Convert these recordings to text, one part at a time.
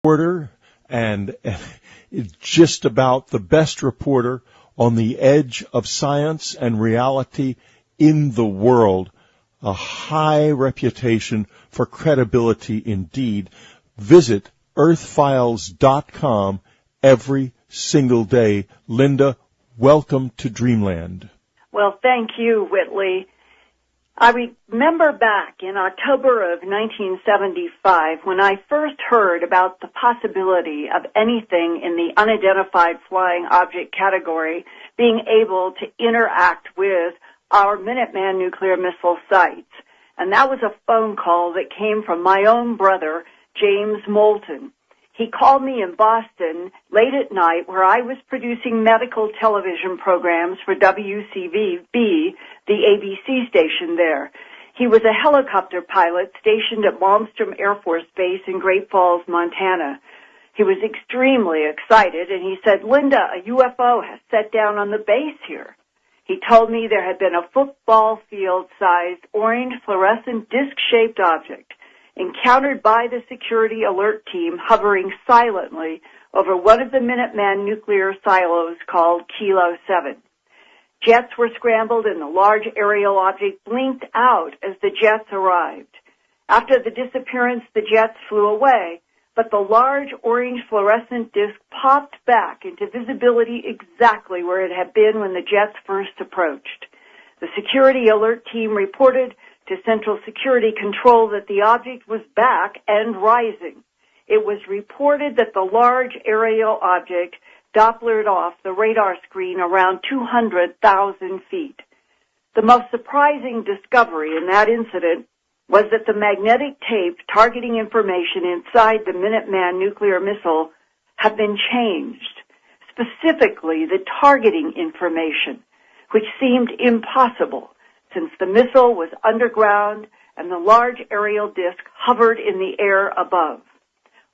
reporter and just about the best reporter on the edge of science and reality in the world. A high reputation for credibility indeed. Visit earthfiles.com every single day. Linda, welcome to Dreamland. Well, thank you, Whitley. I remember back in October of 1975 when I first heard about the possibility of anything in the unidentified flying object category being able to interact with our Minuteman nuclear missile sites. And that was a phone call that came from my own brother, James Moulton. He called me in Boston late at night where I was producing medical television programs for WCVB, the ABC station there. He was a helicopter pilot stationed at Malmstrom Air Force Base in Great Falls, Montana. He was extremely excited, and he said, "Linda, a UFO has set down on the base here." He told me there had been a football field-sized orange fluorescent disc-shaped object encountered by the security alert team hovering silently over one of the Minuteman nuclear silos called Kilo 7. Jets were scrambled and the large aerial object blinked out as the jets arrived. After the disappearance, the jets flew away, but the large orange fluorescent disc popped back into visibility exactly where it had been when the jets first approached. The security alert team reported to Central Security Control that the object was back and rising. It was reported that the large aerial object Dopplered off the radar screen around 200,000 feet. The most surprising discovery in that incident was that the magnetic tape targeting information inside the Minuteman nuclear missile had been changed, specifically the targeting information, which seemed impossible since the missile was underground and the large aerial disc hovered in the air above.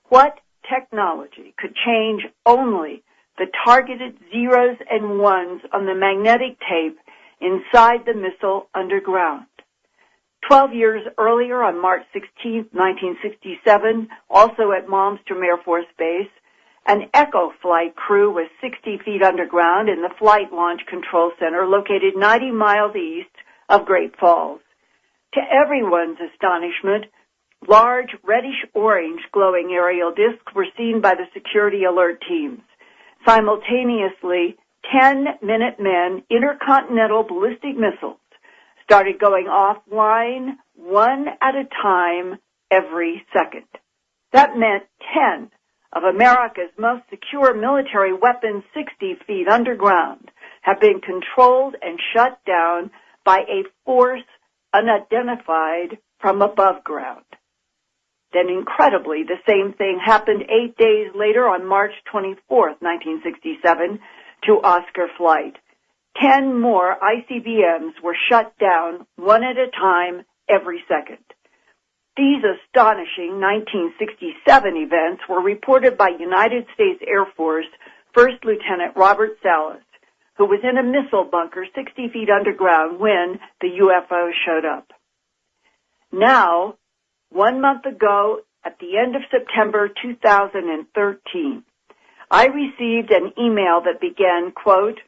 What technology could change only the targeted zeros and ones on the magnetic tape inside the missile underground? 12 years earlier, on March 16, 1967, also at Malmstrom Air Force Base, an Echo flight crew was 60 feet underground in the Flight Launch Control Center located 90 miles east of Great Falls. To everyone's astonishment, large reddish-orange glowing aerial discs were seen by the security alert teams. Simultaneously, 10 Minutemen intercontinental ballistic missiles started going offline one at a time every second. That meant 10 of America's most secure military weapons 60 feet underground have been controlled and shut down by a force unidentified from above ground. Then, incredibly, the same thing happened 8 days later on March 24, 1967, to Oscar Flight. 10 more ICBMs were shut down one at a time every second. These astonishing 1967 events were reported by United States Air Force First Lieutenant Robert Salas, who was in a missile bunker 60 feet underground when the UFO showed up. Now, 1 month ago, at the end of September 2013, I received an email that began, quote,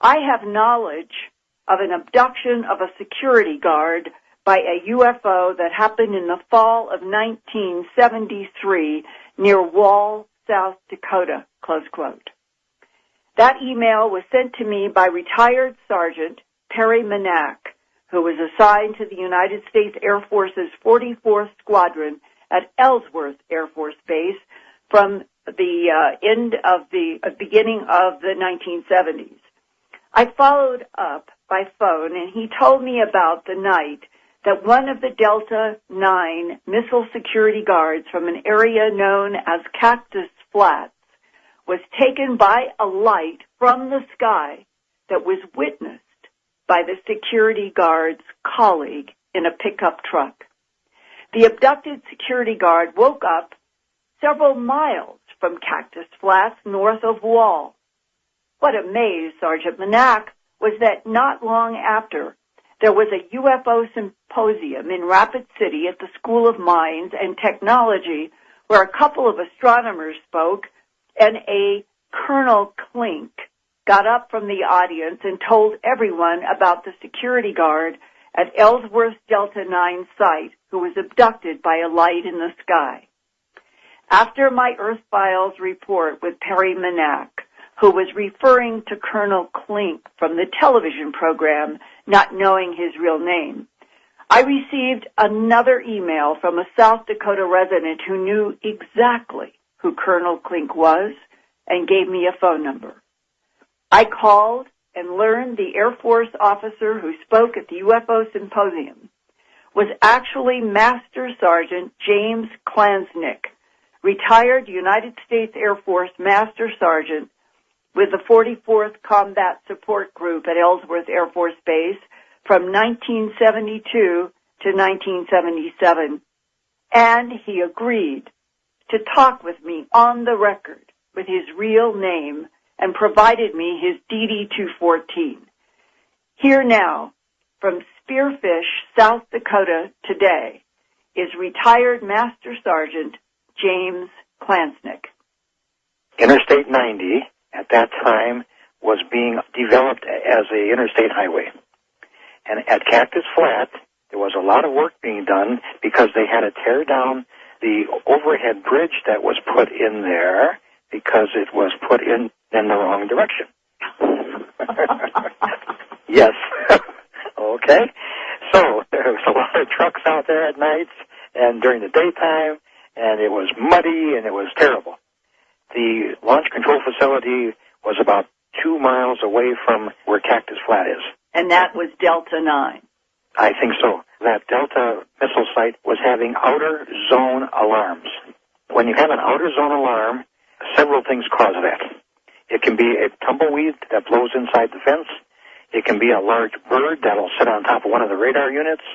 "I have knowledge of an abduction of a security guard by a UFO that happened in the fall of 1973 near Wall, South Dakota," close quote. That email was sent to me by retired Sergeant Perry Manak, who was assigned to the United States Air Force's 44th Squadron at Ellsworth Air Force Base from the beginning of the 1970s. I followed up by phone, and he told me about the night that one of the Delta 9 missile security guards from an area known as Cactus Flats was taken by a light from the sky that was witnessed by the security guard's colleague in a pickup truck. The abducted security guard woke up several miles from Cactus Flats north of Wall. What amazed Sergeant Manak was that not long after, there was a UFO symposium in Rapid City at the School of Mines and Technology where a couple of astronomers spoke, and a Colonel Klink got up from the audience and told everyone about the security guard at Ellsworth Delta 9 site who was abducted by a light in the sky. After my Earth Files report with Perry Manack, who was referring to Colonel Klink from the television program, not knowing his real name, I received another email from a South Dakota resident who knew exactly who Colonel Klink was and gave me a phone number. I called and learned the Air Force officer who spoke at the UFO symposium was actually Master Sergeant James Klansnick, retired United States Air Force Master Sergeant with the 44th Combat Support Group at Ellsworth Air Force Base from 1972 to 1977, and he agreed to talk with me on the record with his real name and provided me his DD-214. Here now, from Spearfish, South Dakota today, is retired Master Sergeant James Klansnick. Interstate 90 at that time was being developed as an interstate highway. And at Cactus Flat, there was a lot of work being done because they had to tear down the overhead bridge that was put in there because it was put in the wrong direction. Yes. Okay. So there was a lot of trucks out there at nights and during the daytime, and it was muddy and it was terrible. The launch control facility was about 2 miles away from where Cactus Flat is. And that was Delta 9. I think so. That Delta missile site was having outer zone alarms. When you have an outer zone alarm, several things cause that. It can be a tumbleweed that blows inside the fence. It can be a large bird that'll sit on top of one of the radar units.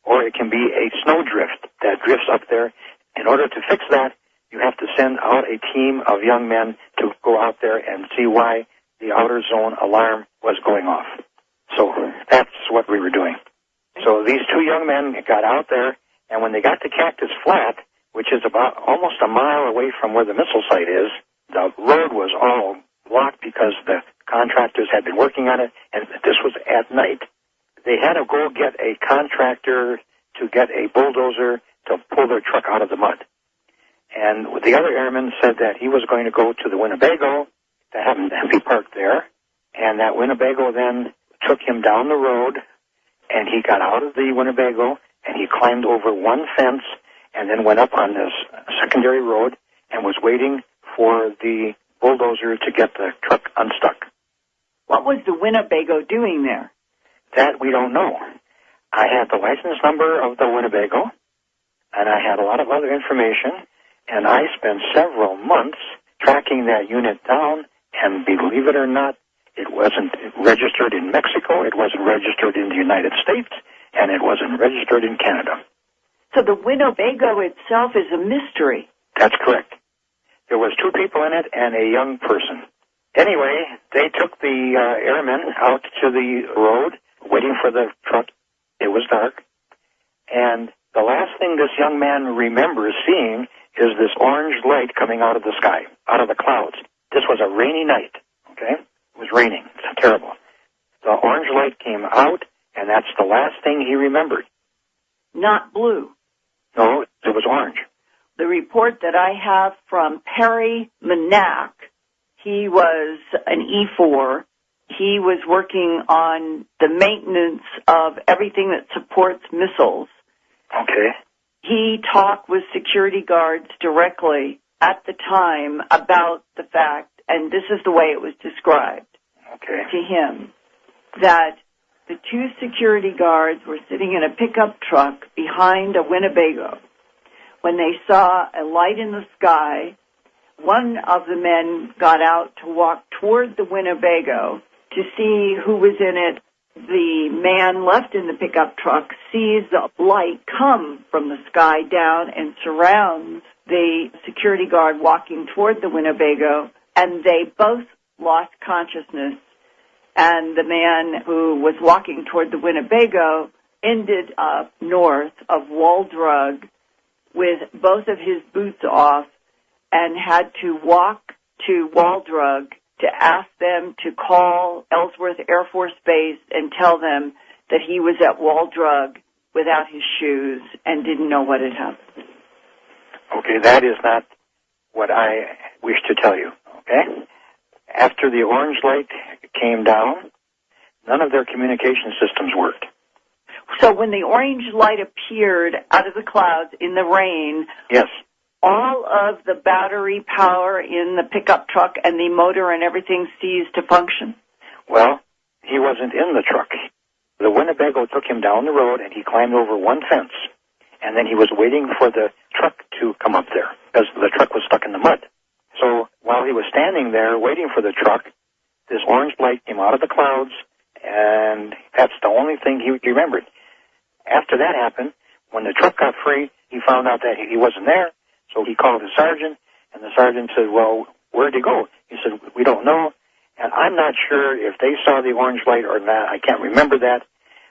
Or it can be a snowdrift that drifts up there. In order to fix that, you have to send out a team of young men to go out there and see why the outer zone alarm was going off. So that's what we were doing. So these 2 young men got out there, and when they got to Cactus Flat, which is about almost a mile away from where the missile site is, the road was all blocked because the contractors had been working on it, and this was at night. They had to go get a contractor to get a bulldozer to pull their truck out of the mud. And the other airman said that he was going to go to the Winnebago that happened to be parked there, and that Winnebago then took him down the road, and he got out of the Winnebago, and he climbed over one fence, and then went up on this secondary road and was waiting for the bulldozer to get the truck unstuck. What was the Winnebago doing there? That we don't know. I had the license number of the Winnebago, and I had a lot of other information, and I spent several months tracking that unit down, and believe it or not, it wasn't registered in Mexico, it wasn't registered in the United States, and it wasn't registered in Canada. So the Winnebago itself is a mystery. That's correct. There was 2 people in it and a young person. Anyway, they took the airmen out to the road, waiting for the truck. It was dark. And the last thing this young man remembers seeing is this orange light coming out of the sky, out of the clouds. This was a rainy night, okay? It was raining. It's terrible. The orange light came out, and that's the last thing he remembered. Not blue. No, it was orange. The report that I have from Perry Manack, he was an E4. He was working on the maintenance of everything that supports missiles. Okay. He talked with security guards directly at the time about the fact, and this is the way it was described to him, that the 2 security guards were sitting in a pickup truck behind a Winnebago. When they saw a light in the sky, one of the men got out to walk toward the Winnebago to see who was in it. The man left in the pickup truck sees the light come from the sky down and surrounds the security guard walking toward the Winnebago, and they both lost consciousness. And the man who was walking toward the Winnebago ended up north of Waldrug, with both of his boots off and had to walk to Waldrug to ask them to call Ellsworth Air Force Base and tell them that he was at Waldrug without his shoes and didn't know what had happened. Okay, that is not what I wish to tell you, okay? After the orange light came down, none of their communication systems worked. So when the orange light appeared out of the clouds in the rain, yes, all of the battery power in the pickup truck and the motor and everything ceased to function? Well, he wasn't in the truck. The Winnebago took him down the road, and he climbed over one fence, and then he was waiting for the truck to come up there, because the truck was stuck in the mud. So while he was standing there waiting for the truck, this orange light came out of the clouds, and that's the only thing he remembered. After that happened, when the truck got free, he found out that he wasn't there, so he called the sergeant, and the sergeant said, well, where'd he go? He said, we don't know, and I'm not sure if they saw the orange light or not. I can't remember that.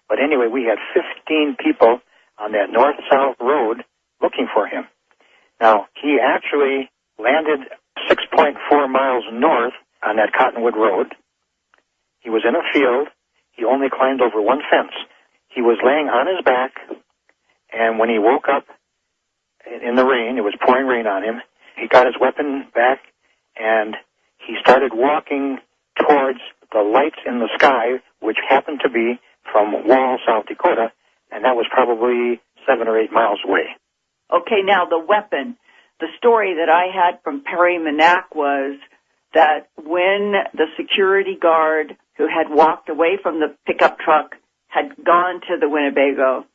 But anyway, we had 15 people on that north-south road looking for him. Now, he actually landed 6.4 miles north on that Cottonwood Road. He was in a field. He only climbed over one fence. He was laying on his back, and when he woke up in the rain, it was pouring rain on him, he got his weapon back, and he started walking towards the lights in the sky, which happened to be from Wall, South Dakota, and that was probably 7 or 8 miles away. Okay, now the weapon. The story that I had from Perry Manack was that when the security guard who had walked away from the pickup truck had gone to the Winnebago,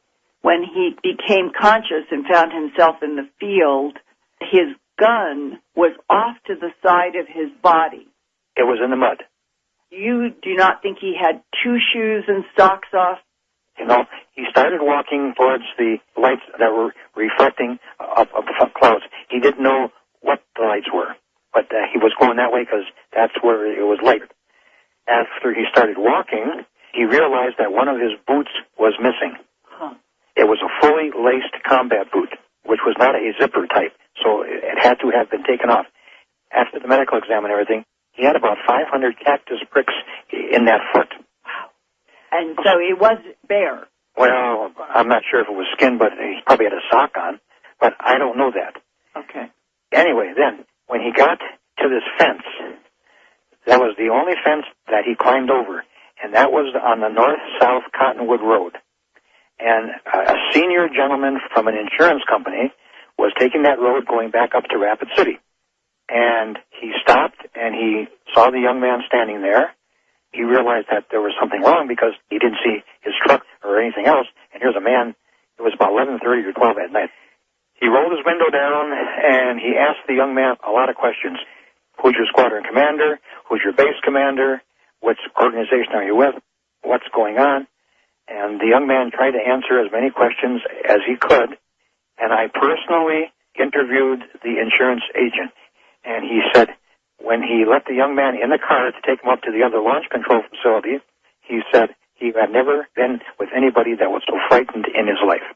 when he became conscious and found himself in the field, his gun was off to the side of his body. It was in the mud. You do not think he had two shoes and socks off? You know, he started walking towards the lights that were reflecting up of the clouds. He didn't know what the lights were, but he was going that way because that's where it was light. After he started walking, he realized that one of his boots was missing. Huh. It was a fully laced combat boot, which was not a zipper type, so it had to have been taken off. After the medical exam and everything, he had about 500 cactus pricks in that foot. Wow. And so it was bare. Well, I'm not sure if it was skin, but he probably had a sock on, but I don't know that. Okay. Anyway, then, when he got to this fence, that was the only fence that he climbed over, and that was on the north-south Cottonwood Road. And a senior gentleman from an insurance company was taking that road going back up to Rapid City. And he stopped, and he saw the young man standing there. He realized that there was something wrong because he didn't see his truck or anything else. And here's a man, it was about 11:30 or 12 at night. He rolled his window down, and he asked the young man a lot of questions. Who's your squadron commander? Who's your base commander? What organization are you with? What's going on? And the young man tried to answer as many questions as he could. And I personally interviewed the insurance agent. And he said when he let the young man in the car to take him up to the other launch control facility, he said he had never been with anybody that was so frightened in his life.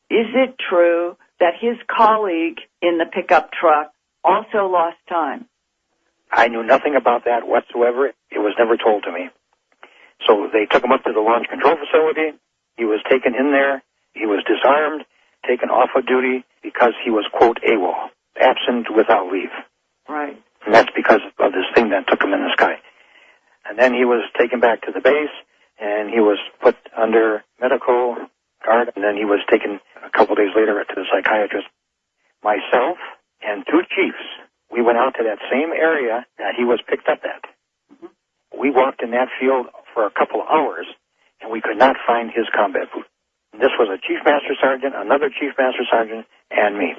Is it true that his colleague in the pickup truck also lost time? I knew nothing about that whatsoever. It was never told to me. So they took him up to the launch control facility. He was taken in there. He was disarmed, taken off of duty because he was, quote, AWOL, absent without leave. Right. And that's because of this thing that took him in the sky. And then he was taken back to the base, and he was put under medical guard, and then he was taken a couple days later to the psychiatrist. Myself and two chiefs, we went out to that same area that he was picked up at. Mm-hmm. We walked in that field for a couple of hours, and we could not find his combat boot. And this was a chief master sergeant, another chief master sergeant, and me.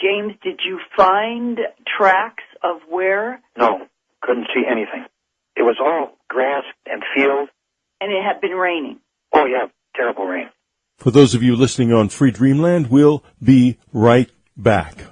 James, did you find tracks of where? No, couldn't see anything. It was all grass and field. And it had been raining. Oh, yeah, terrible rain. For those of you listening on Free Dreamland, we'll be right back.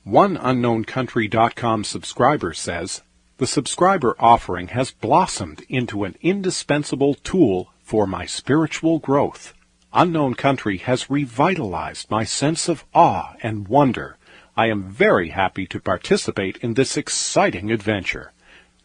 OneUnknownCountry.com subscriber says, the subscriber offering has blossomed into an indispensable tool for my spiritual growth. Unknown Country has revitalized my sense of awe and wonder. I am very happy to participate in this exciting adventure.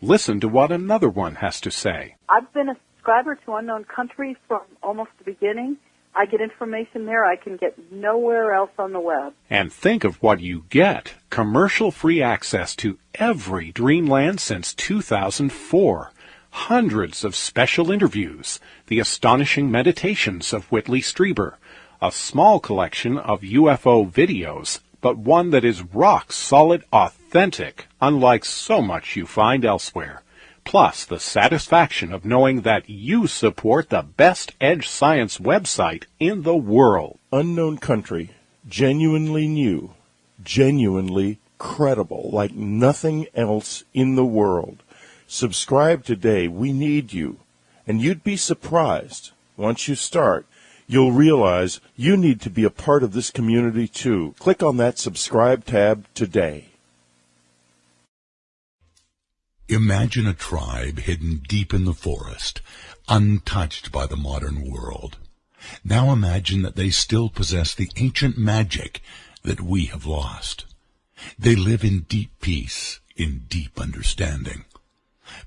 Listen to what another one has to say. I've been a subscriber to Unknown Country from almost the beginning. I get information there I can get nowhere else on the web. And think of what you get. Commercial-free access to every Dreamland since 2004. Hundreds of special interviews, the astonishing meditations of Whitley Strieber, a small collection of UFO videos, but one that is rock-solid authentic, unlike so much you find elsewhere. Plus the satisfaction of knowing that you support the best edge science website in the world. Unknown Country, genuinely new, genuinely credible, like nothing else in the world. Subscribe today. We need you. And you'd be surprised. Once you start, you'll realize you need to be a part of this community too. Click on that subscribe tab today. Imagine a tribe hidden deep in the forest, untouched by the modern world. Now imagine that they still possess the ancient magic that we have lost. They live in deep peace, in deep understanding.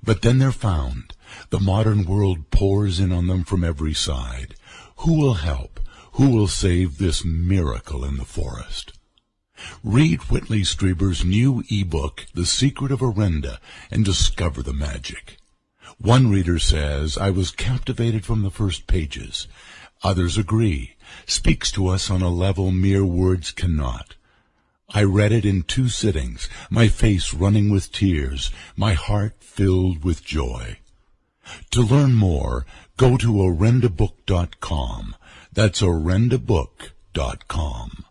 But then they're found. The modern world pours in on them from every side. Who will help? Who will save this miracle in the forest? Read Whitley Strieber's new ebook, The Secret of Orenda, and discover the magic. One reader says, I was captivated from the first pages. Others agree. Speaks to us on a level mere words cannot. I read it in 2 sittings, my face running with tears, my heart filled with joy. To learn more, go to orendabook.com. That's orendabook.com.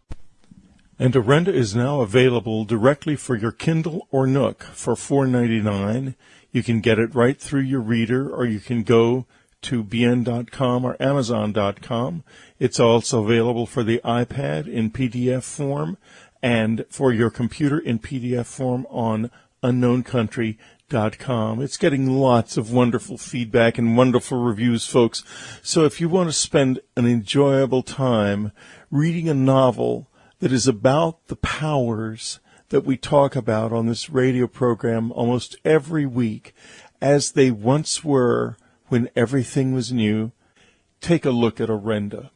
And Orenda is now available directly for your Kindle or Nook for $4.99. You can get it right through your reader, or you can go to bn.com or amazon.com. It's also available for the iPad in PDF form and for your computer in PDF form on unknowncountry.com. It's getting lots of wonderful feedback and wonderful reviews, folks. So if you want to spend an enjoyable time reading a novel that is about the powers that we talk about on this radio program almost every week, as they once were when everything was new, take a look at Orenda.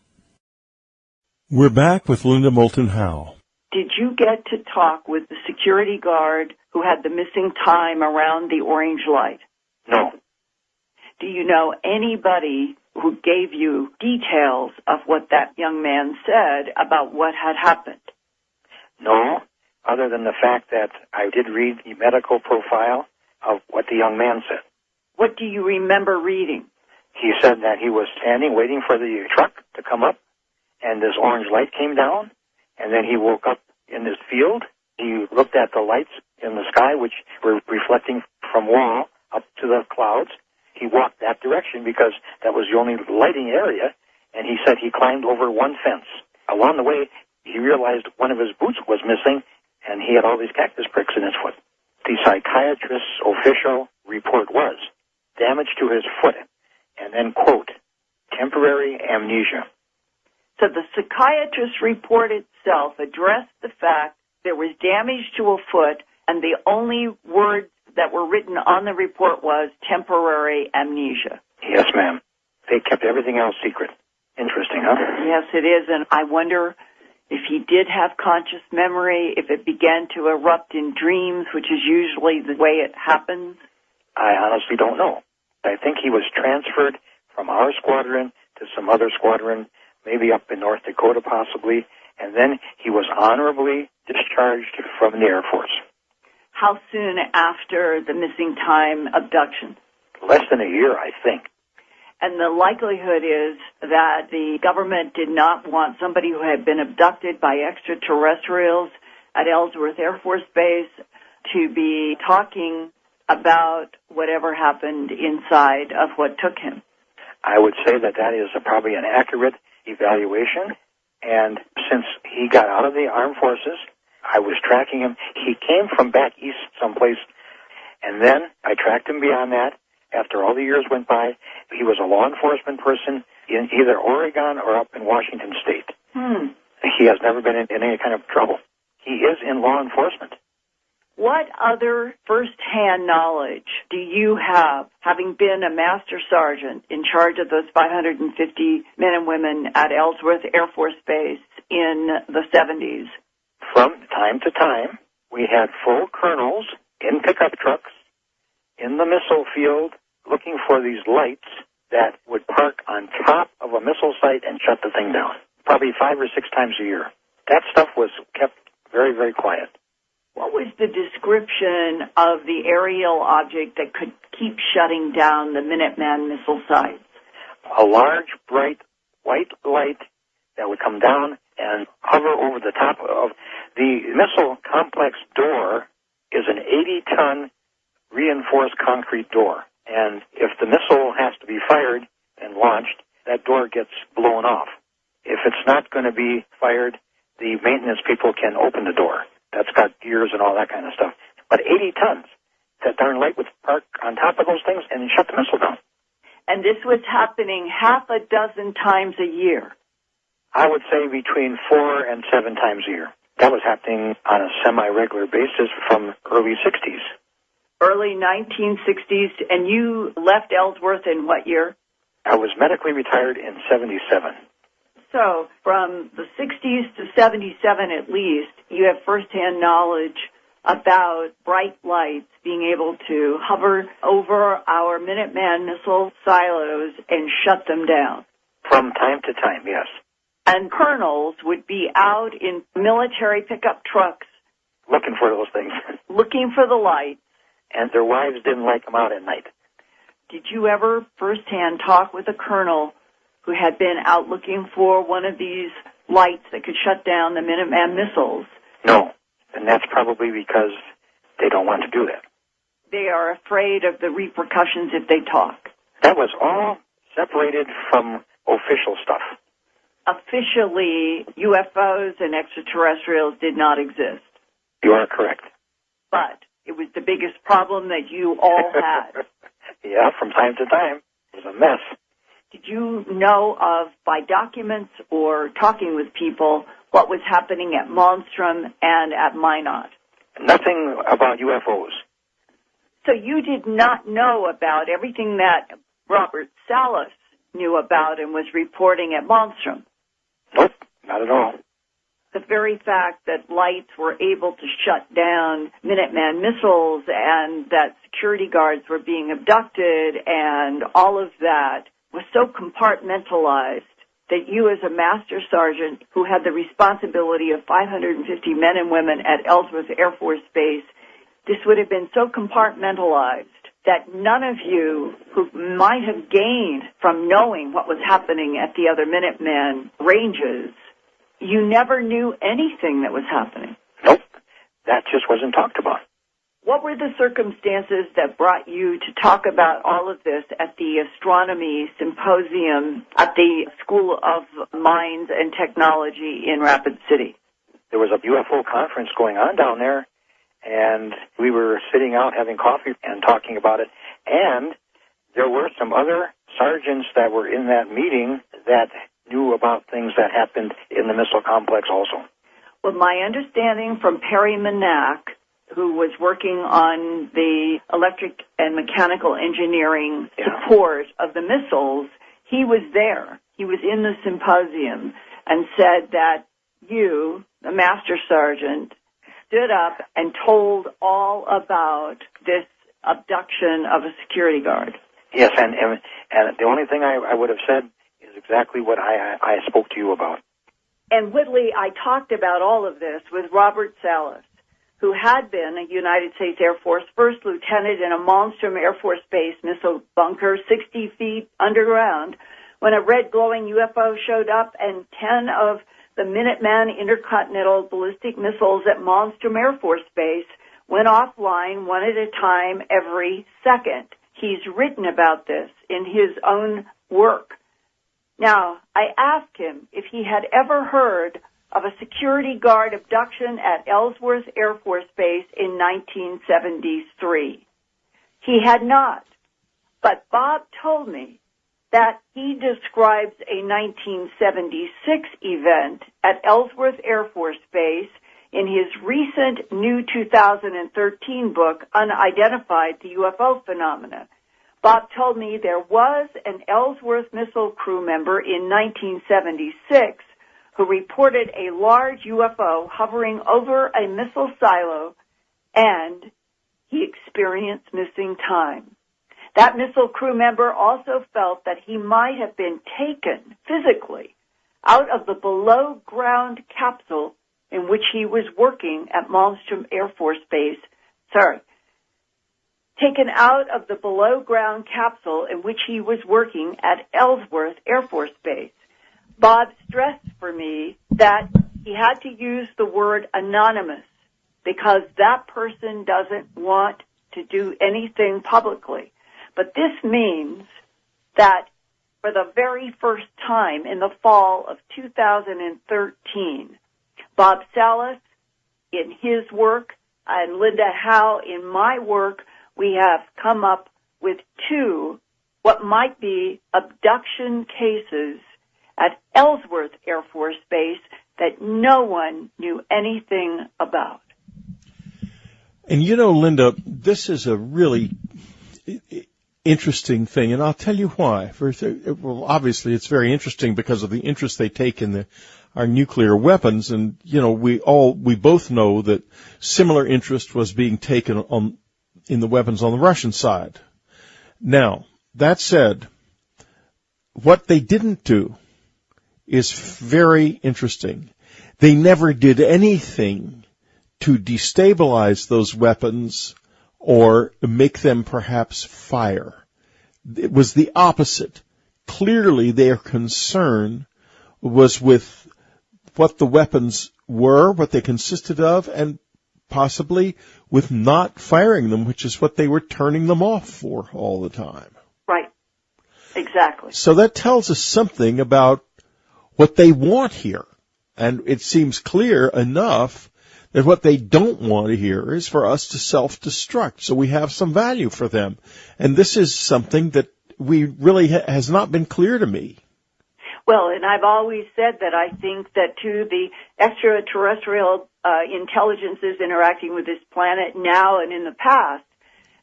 We're back with Linda Moulton Howe. Did you get to talk with the security guard who had the missing time around the orange light? No. Do you know anybody who gave you details of what that young man said about what had happened? No, other than the fact that I did read the medical profile of what the young man said. What do you remember reading? He said that he was standing waiting for the truck to come up, and this orange light came down, and then he woke up in his field. He looked at the lights in the sky, which were reflecting from wall up to the clouds. He walked that direction because that was the only lighting area, and he said he climbed over one fence. Along the way, he realized one of his boots was missing, and he had all these cactus pricks in his foot. The psychiatrist's official report was damage to his foot, and then, quote, temporary amnesia. So the psychiatrist's report itself addressed the fact there was damage to a foot, and the only words that were written on the report was temporary amnesia. Yes, ma'am. They kept everything else secret. Interesting, huh? Yes, it is, and I wonder if he did have conscious memory, if it began to erupt in dreams, which is usually the way it happens. I honestly don't know. I think he was transferred from our squadron to some other squadron, maybe up in North Dakota possibly, and then he was honorably discharged from the Air Force. How soon after the missing time abduction? Less than a year, I think. And the likelihood is that the government did not want somebody who had been abducted by extraterrestrials at Ellsworth Air Force Base to be talking about whatever happened inside of what took him. I would say that that is probably an accurate evaluation. And since he got out of the armed forces, I was tracking him. He came from back east someplace, and then I tracked him beyond that. After all the years went by, he was a law enforcement person in either Oregon or up in Washington State. He has never been in any kind of trouble. He is in law enforcement. What other first-hand knowledge do you have, having been a master sergeant in charge of those 550 men and women at Ellsworth Air Force Base in the 70s? From time to time, we had full colonels in pickup trucks in the missile field looking for these lights that would park on top of a missile site and shut the thing down, probably 5 or 6 times a year. That stuff was kept very, very quiet. What was the description of the aerial object that could keep shutting down the Minuteman missile sites? A large, bright, white light that would come down and hover over the top of the missile complex door is an 80-ton reinforced concrete door. And if the missile has to be fired and launched, that door gets blown off. If it's not going to be fired, the maintenance people can open the door. That's got gears and all that kind of stuff. But 80 tons, that darn light would park on top of those things and shut the missile down. And this was happening half a dozen times a year. I would say between 4 and 7 times a year. That was happening on a semi-regular basis from early 60s. Early 1960s, and you left Ellsworth in what year? I was medically retired in 77. So, from the 60s to 77 at least, you have firsthand knowledge about bright lights being able to hover over our Minuteman missile silos and shut them down. From time to time, yes. And colonels would be out in military pickup trucks looking for those things. Looking for the lights. And their wives didn't like them out at night. Did you ever firsthand talk with a colonel who had been out looking for one of these lights that could shut down the Minuteman missiles? No, and that's probably because they don't want to do that. They are afraid of the repercussions if they talk. That was all separated from official stuff. Officially, UFOs and extraterrestrials did not exist. You are correct. But it was the biggest problem that you all had. Yeah, from time to time. It was a mess. Did you know of, by documents or talking with people, what was happening at Malmstrom and at Minot? Nothing about UFOs. So you did not know about everything that Robert Salas knew about and was reporting at Malmstrom? Nope, not at all. The very fact that lights were able to shut down Minuteman missiles and that security guards were being abducted and all of that was so compartmentalized that you as a master sergeant who had the responsibility of 550 men and women at Ellsworth Air Force Base, this would have been so compartmentalized that none of you who might have gained from knowing what was happening at the other Minuteman ranges, you never knew anything that was happening. Nope. That just wasn't talked about. What were the circumstances that brought you to talk about all of this at the astronomy symposium at the School of Mines and Technology in Rapid City? There was a UFO conference going on down there, and we were sitting out having coffee and talking about it. And there were some other sergeants that were in that meeting that knew about things that happened in the missile complex also. Well, my understanding from Perry Manack, who was working on the electric and mechanical engineering support of the missiles, he was there. He was in the symposium and said that you, the master sergeant, stood up and told all about this abduction of a security guard. Yes, and the only thing I would have said is exactly what I spoke to you about. And Whitley, I talked about all of this with Robert Salas, who had been a United States Air Force first lieutenant in a Malmstrom Air Force Base missile bunker 60 feet underground when a red glowing UFO showed up and 10 of the Minuteman intercontinental ballistic missiles at Malmstrom Air Force Base went offline one at a time every second. He's written about this in his own work. Now, I asked him if he had ever heard of a security guard abduction at Ellsworth Air Force Base in 1973. He had not. But Bob told me that he describes a 1976 event at Ellsworth Air Force Base in his recent new 2013 book, Unidentified, the UFO Phenomena. Bob told me there was an Ellsworth missile crew member in 1976 who reported a large UFO hovering over a missile silo, and he experienced missing time. That missile crew member also felt that he might have been taken physically out of the below-ground capsule in which he was working at Malmstrom Air Force Base. Taken out of the below-ground capsule in which he was working at Ellsworth Air Force Base. Bob stressed for me that he had to use the word anonymous because that person doesn't want to do anything publicly. But this means that for the very first time in the fall of 2013, Bob Salas, in his work, and Linda Howe, in my work, we have come up with two what might be abduction cases at Ellsworth Air Force Base that no one knew anything about. And you know, Linda, this is a really interesting thing, and I'll tell you why. Well, obviously, it's very interesting because of the interest they take in our nuclear weapons, and you know, we both know that similar interest was being taken in the weapons on the Russian side. Now, that said, what they didn't do is very interesting. They never did anything to destabilize those weapons or make them perhaps fire. It was the opposite. Clearly, their concern was with what the weapons were, what they consisted of, and possibly with not firing them, which is what they were turning them off for all the time. Right. Exactly. So that tells us something about what they want here. And it seems clear enough that what they don't want to hear is for us to self-destruct. So we have some value for them. And this is something that we really has not been clear to me. Well, and I've always said that I think that to the extraterrestrial intelligences interacting with this planet now and in the past,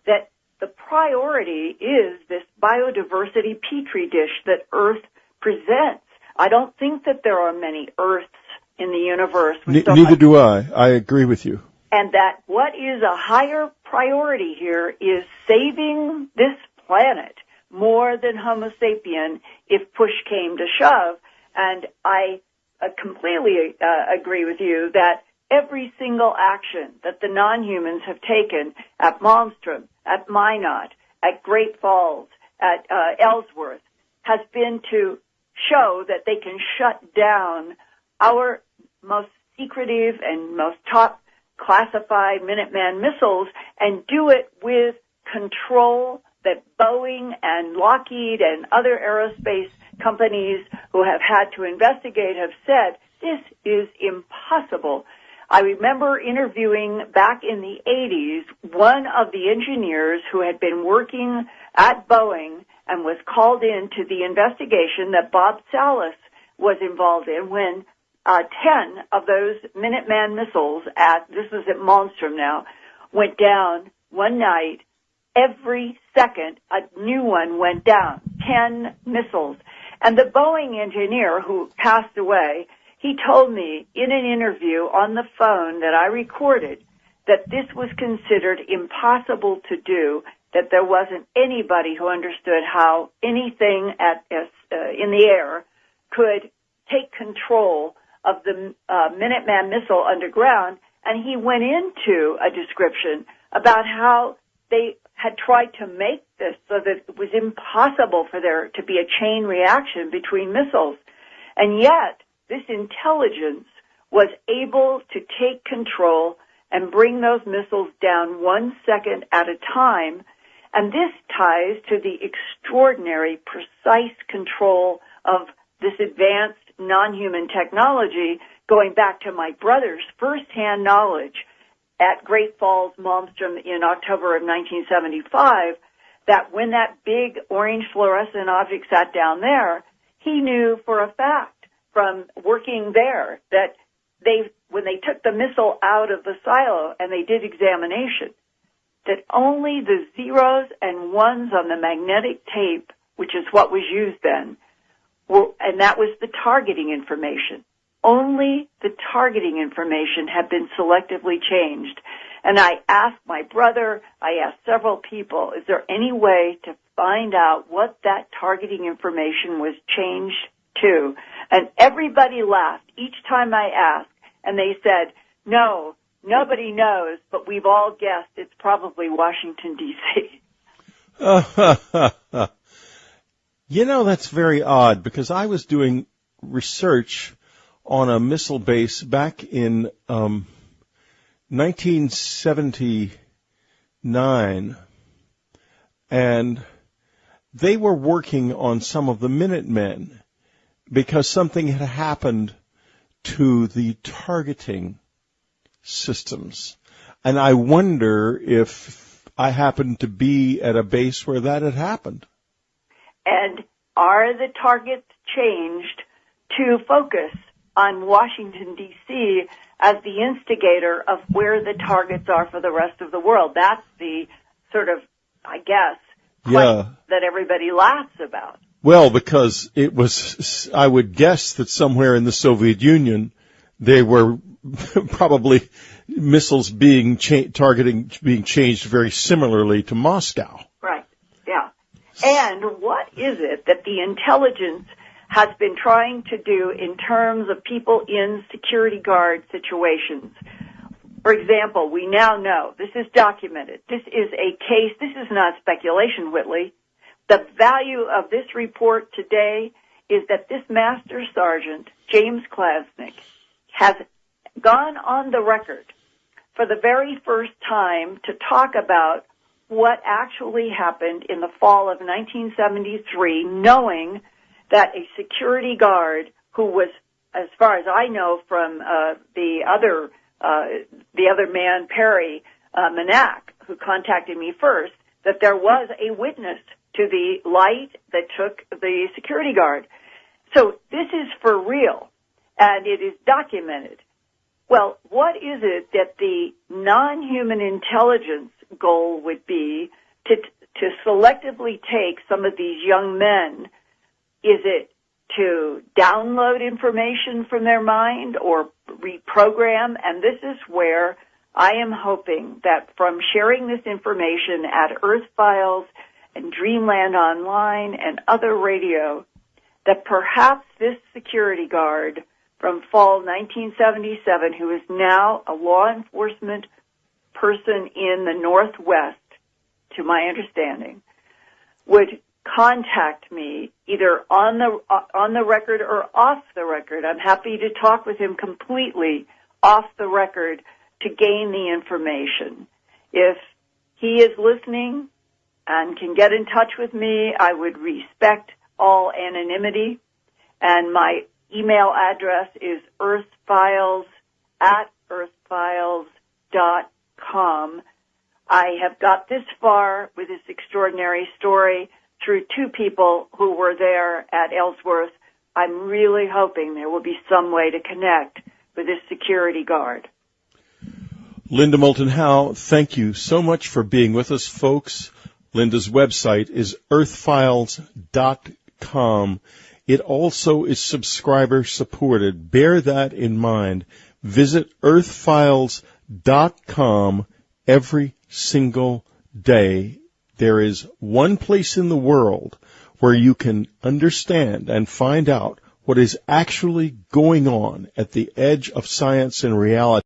that the priority is this biodiversity petri dish that Earth presents. I don't think that there are many Earths in the universe. Neither do I. I agree with you. And that what is a higher priority here is saving this planet more than Homo sapien if push came to shove. And I completely agree with you that every single action that the non-humans have taken at Malmstrom, at Minot, at Great Falls, at Ellsworth, has been to show that they can shut down our most secretive and most top classified Minuteman missiles and do it with control that Boeing and Lockheed and other aerospace companies who have had to investigate have said, this is impossible. I remember interviewing back in the 80s one of the engineers who had been working at Boeing and was called in to the investigation that Bob Salas was involved in when 10 of those Minuteman missiles this was at Malmstrom now, went down one night. Every second, a new one went down, 10 missiles. And the Boeing engineer who passed away, he told me in an interview on the phone that I recorded that this was considered impossible to do, that there wasn't anybody who understood how anything in the air could take control of the Minuteman missile underground. And he went into a description about how they had tried to make this so that it was impossible for there to be a chain reaction between missiles. And yet, this intelligence was able to take control and bring those missiles down 1 second at a time. And this ties to the extraordinary, precise control of this advanced non-human technology, going back to my brother's first-hand knowledge at Great Falls, Malmstrom in October of 1975, that when that big orange fluorescent object sat down there, he knew for a fact from working there that when they took the missile out of the silo and they did examination, that only the zeros and ones on the magnetic tape, which is what was used then, and that was the targeting information. Only the targeting information had been selectively changed. And I asked my brother, I asked several people, is there any way to find out what that targeting information was changed to? And everybody laughed each time I asked, and they said, no, nobody knows, but we've all guessed it's probably Washington, D.C. You know, that's very odd, because I was doing research on a missile base back in 1979, and they were working on some of the Minutemen because something had happened to the targeting systems. And I wonder if I happened to be at a base where that had happened. And are the targets changed to focus on Washington, D.C. as the instigator of where the targets are for the rest of the world? That's the sort of, I guess, that everybody laughs about. Well, because it was, I would guess that somewhere in the Soviet Union, they were probably missiles being being changed very similarly to Moscow. Right, yeah. And what is it that the intelligence has been trying to do in terms of people in security guard situations? For example, we now know, this is documented, this is a case, this is not speculation, Whitley. The value of this report today is that this Master Sergeant, James Klasnick, has gone on the record for the very first time to talk about what actually happened in the fall of 1973, knowing that a security guard who was, as far as I know from the other man, Perry Manak, who contacted me first, that there was a witness to the light that took the security guard. So this is for real, and it is documented. Well, what is it that the non-human intelligence goal would be to selectively take some of these young men? Is it to download information from their mind or reprogram? And this is where I am hoping that from sharing this information at Earth Files and Dreamland Online and other radio, that perhaps this security guard from fall 1977, who is now a law enforcement person in the Northwest, to my understanding, would contact me either on the record or off the record. I'm happy to talk with him completely off the record to gain the information. If he is listening and can get in touch with me, I would respect all anonymity, and my email address is earthfiles@earthfiles.com. I have got this far with this extraordinary story through two people who were there at Ellsworth. I'm really hoping there will be some way to connect with this security guard. Linda Moulton Howe, thank you so much for being with us, folks. Linda's website is earthfiles.com. It also is subscriber supported. Bear that in mind. Visit earthfiles.com every single day. There is one place in the world where you can understand and find out what is actually going on at the edge of science and reality.